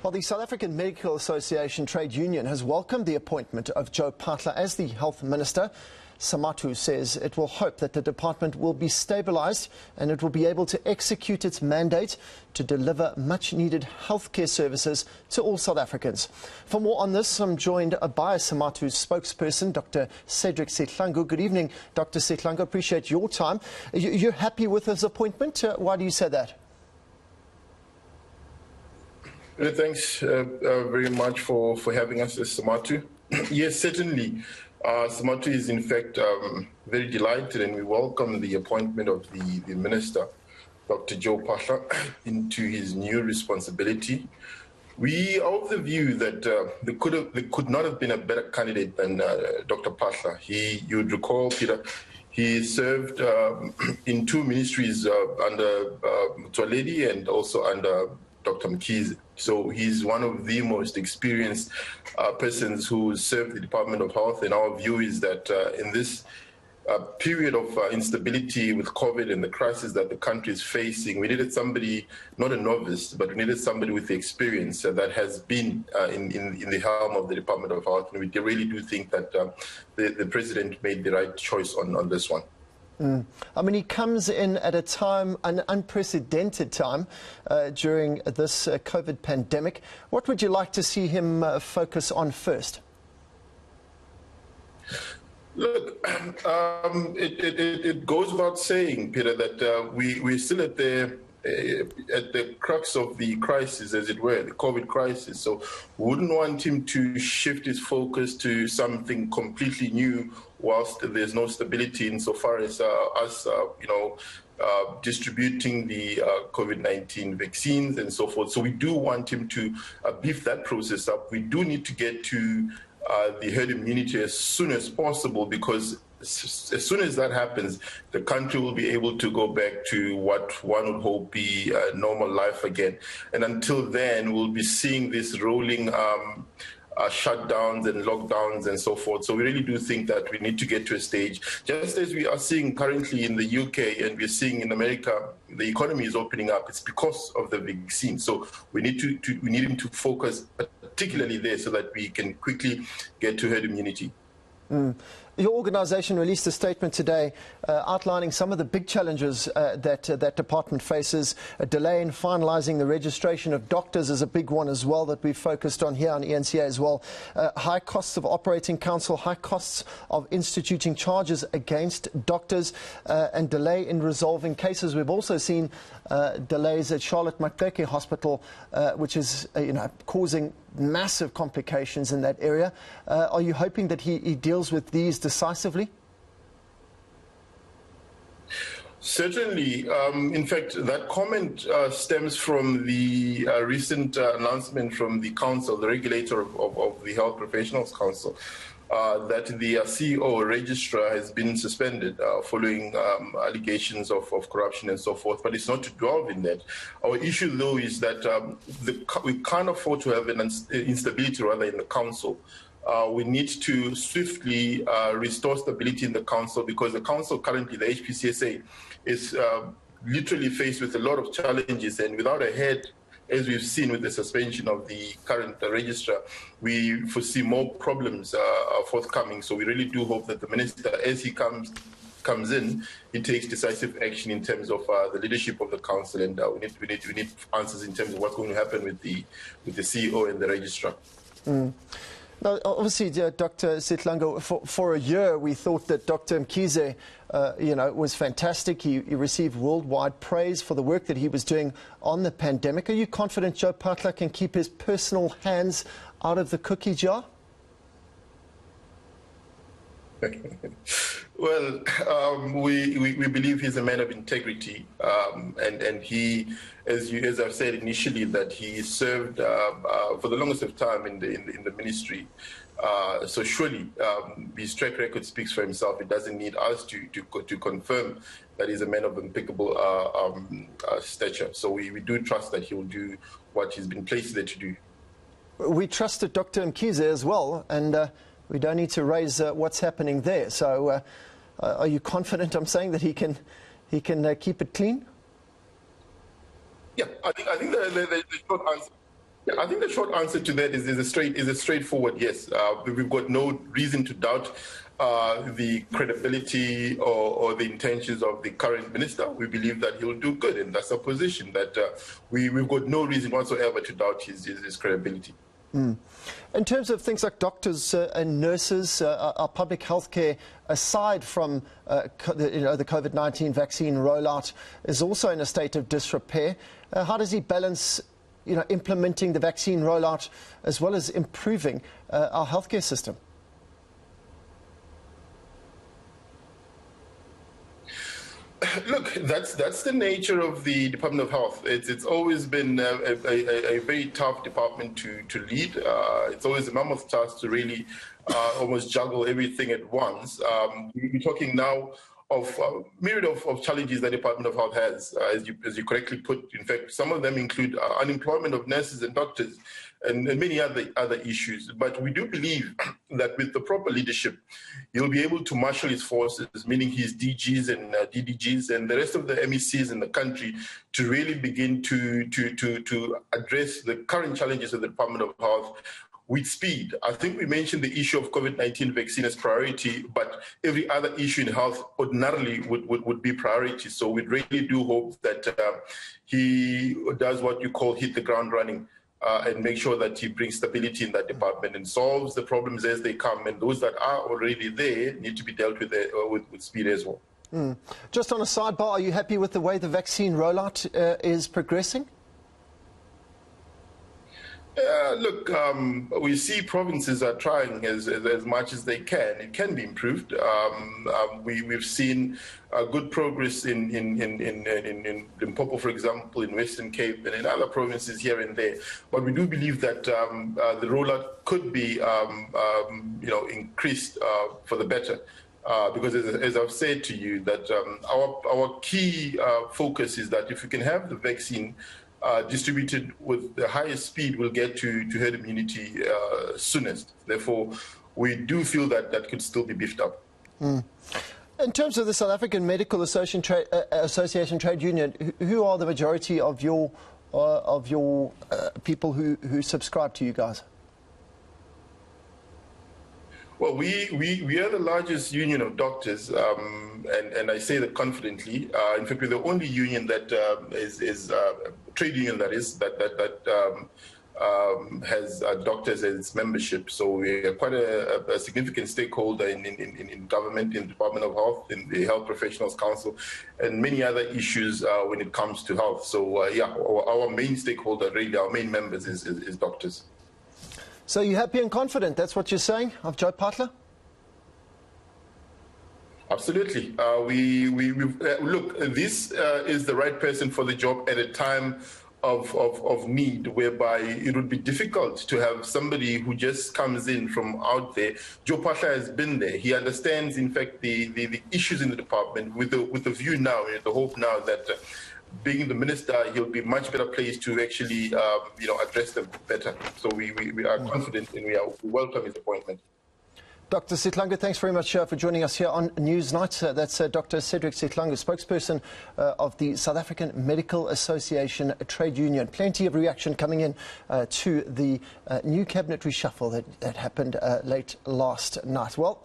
Well, the South African Medical Association Trade Union has welcomed the appointment of Joe Phaahla as the Health Minister. SAMATU says it will hope that the department will be stabilised and it will be able to execute its mandate to deliver much-needed healthcare services to all South Africans. For more on this, I'm joined by SAMATU's spokesperson, Dr. Cedric Sitlanger. Good evening, Dr. Sitlanger. Appreciate your time. You're happy with this appointment? Why do you say that? Thanks very much for having us as SAMATU. Yes, certainly. SAMATU is in fact very delighted, and we welcome the appointment of the Minister, Dr. Joe Phaahla, into his new responsibility. We are of the view that there could not have been a better candidate than Dr. Phaahla. You'd recall, Peter, he served in two ministries under Motsoaledi and also under Dr. Mkhize. So he's one of the most experienced persons who served the Department of Health, and our view is that in this period of instability with COVID and the crisis that the country is facing, we needed somebody, not a novice, but we needed somebody with the experience that has been in the helm of the Department of Health. And we really do think that the President made the right choice on this one. I mean, he comes in at a time, an unprecedented time during this COVID pandemic. What would you like to see him focus on first? Look, it goes without saying, Peter, that we're still at the crux of the crisis, as it were, the COVID crisis. So we wouldn't want him to shift his focus to something completely new whilst there's no stability insofar as us, distributing the COVID-19 vaccines and so forth. So we do want him to beef that process up. We do need to get to the herd immunity as soon as possible, because as soon as that happens, the country will be able to go back to what one would hope be normal life again. And until then, we'll be seeing this rolling shutdowns and lockdowns and so forth. So we really do think that we need to get to a stage, just as we are seeing currently in the UK and we're seeing in America, the economy is opening up. It's because of the vaccine. So we need we need him to focus particularly there so that we can quickly get to herd immunity. Your organisation released a statement today outlining some of the big challenges that department faces. A delay in finalising the registration of doctors is a big one as well that we've focused on here on eNCA as well. High costs of operating council, high costs of instituting charges against doctors, and delay in resolving cases. We've also seen delays at Charlotte Maxeke Hospital, which is causing massive complications in that area. Are you hoping that he deals with these decisively? Certainly. In fact, that comment stems from the recent announcement from the council, the regulator of the Health Professionals Council, that the CEO registrar has been suspended following allegations of corruption and so forth. But it's not to dwell in that. Our issue, though, is that we can't afford to have an instability rather in the council. We need to swiftly restore stability in the council, because the council currently, the HPCSA, is literally faced with a lot of challenges, and without a head, as we've seen with the suspension of the current registrar, we foresee more problems forthcoming. So we really do hope that the minister, as he comes in, he takes decisive action in terms of the leadership of the council, and we need answers in terms of what's going to happen with the CEO and the registrar. Now, obviously, Dr. Sitlanger, for a year we thought that Dr. Mkhize, was fantastic. He received worldwide praise for the work that he was doing on the pandemic. Are you confident Joe Phaahla can keep his personal hands out of the cookie jar? Well, we believe he's a man of integrity, and he, as I've said initially, that he served for the longest of time in the ministry. So surely his track record speaks for himself. It doesn't need us to confirm that he's a man of impeccable stature. So we do trust that he will do what he's been placed there to do. We trusted Dr. Mkhize as well, and we don't need to raise what's happening there. So are you confident, I'm saying, that he can keep it clean? Yeah, I think the short answer Yeah, I think the short answer to that is a straightforward yes. We've got no reason to doubt the credibility or the intentions of the current minister. We believe that he'll do good, and that's our position, that we've got no reason whatsoever to doubt his credibility. In terms of things like doctors and nurses, our public health care, aside from the COVID-19 vaccine rollout, is also in a state of disrepair. How does he balance implementing the vaccine rollout as well as improving our healthcare system? Look, that's the nature of the Department of Health. It's always been a very tough department to lead. It's always a mammoth task to really almost juggle everything at once. We're talking now of a myriad of challenges that the Department of Health has, as you correctly put. In fact, some of them include unemployment of nurses and doctors and many other issues. But we do believe that with the proper leadership, he'll be able to marshal his forces, meaning his DGs and DDGs and the rest of the MECs in the country, to really begin to address the current challenges of the Department of Health with speed. I think we mentioned the issue of COVID-19 vaccine as priority, but every other issue in health ordinarily would be priority. So we really do hope that he does what you call hit the ground running and make sure that he brings stability in that department and solves the problems as they come. And those that are already there need to be dealt with with speed as well. Just on a sidebar, are you happy with the way the vaccine rollout is progressing? Look, we see provinces are trying as much as they can. It can be improved. We've seen good progress in Limpopo, for example, in Western Cape, and in other provinces here and there. But we do believe that the rollout could be, increased for the better. Because as I've said to you, that our key focus is that if we can have the vaccine distributed with the highest speed, will get to herd immunity soonest. Therefore, we do feel that that could still be beefed up. In terms of the South African Medical Association Trade Union, who are the majority of your people who subscribe to you guys? Well, we are the largest union of doctors, and I say that confidently. In fact, we're the only union that is a trade union that has doctors as its membership. So we're quite a significant stakeholder in government, in the Department of Health, in the Health Professionals Council, and many other issues when it comes to health. So our main stakeholder, really, our main members is doctors. So you're happy and confident, that's what you're saying, of Joe Phaahla? Absolutely. Look, this is the right person for the job at a time of need, whereby it would be difficult to have somebody who just comes in from out there. Joe Phaahla has been there. He understands, in fact, the issues in the department with the view now, the hope now that being the minister, he'll be much better placed to actually, address them better. So we are confident and we welcome his appointment. Dr. Sitlanger, thanks very much for joining us here on Newsnight. That's Dr. Cedric Sitlanger, spokesperson of the South African Medical Association Trade Union. Plenty of reaction coming in to the new cabinet reshuffle that happened late last night. Well,